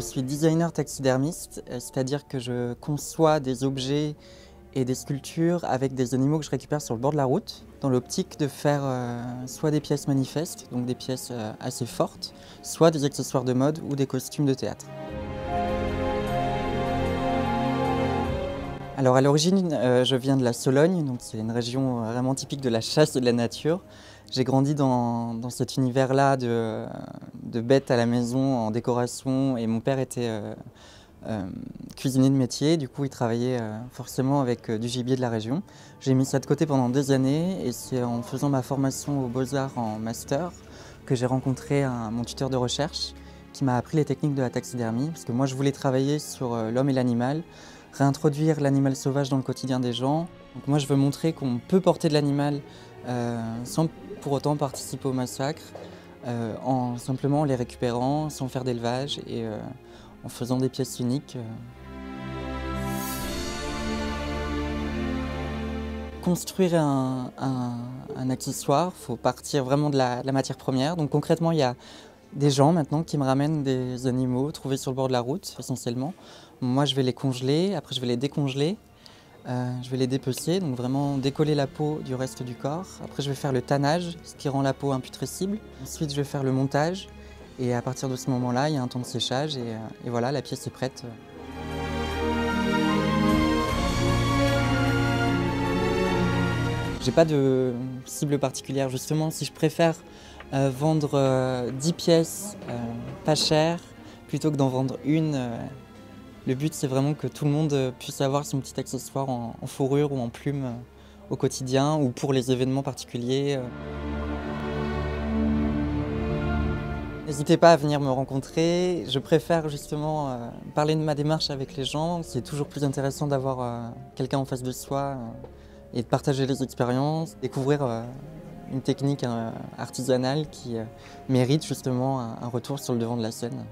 je suis designer taxidermiste, c'est-à-dire que je conçois des objets et des sculptures avec des animaux que je récupère sur le bord de la route, dans l'optique de faire soit des pièces manifestes, donc des pièces assez fortes, soit des accessoires de mode ou des costumes de théâtre. Alors à l'origine, je viens de la Sologne, donc c'est une région vraiment typique de la chasse et de la nature. J'ai grandi dans cet univers-là de bêtes à la maison, en décoration, et mon père était cuisinier de métier, du coup il travaillait forcément avec du gibier de la région. J'ai mis ça de côté pendant des années et c'est en faisant ma formation aux Beaux-Arts en master que j'ai rencontré mon tuteur de recherche qui m'a appris les techniques de la taxidermie, parce que moi je voulais travailler sur l'homme et l'animal, réintroduire l'animal sauvage dans le quotidien des gens. Donc moi je veux montrer qu'on peut porter de l'animal sans pour autant participer au massacre, simplement en les récupérant, sans faire d'élevage et en faisant des pièces uniques. Construire un accessoire, il faut partir vraiment de la matière première. Donc concrètement, il y a des gens maintenant qui me ramènent des animaux trouvés sur le bord de la route, essentiellement. Moi, je vais les congeler, après je vais les décongeler, je vais les dépecer, donc vraiment décoller la peau du reste du corps. Après, je vais faire le tannage, ce qui rend la peau imputrescible. Ensuite, je vais faire le montage. Et à partir de ce moment-là, il y a un temps de séchage et voilà, la pièce est prête. J'ai pas de cible particulière. Justement, si je préfère vendre 10 pièces pas chères plutôt que d'en vendre une, le but c'est vraiment que tout le monde puisse avoir son petit accessoire en fourrure ou en plume au quotidien ou pour les événements particuliers. N'hésitez pas à venir me rencontrer. Je préfère justement parler de ma démarche avec les gens. C'est toujours plus intéressant d'avoir quelqu'un en face de soi et de partager les expériences, découvrir une technique artisanale qui mérite justement un retour sur le devant de la scène.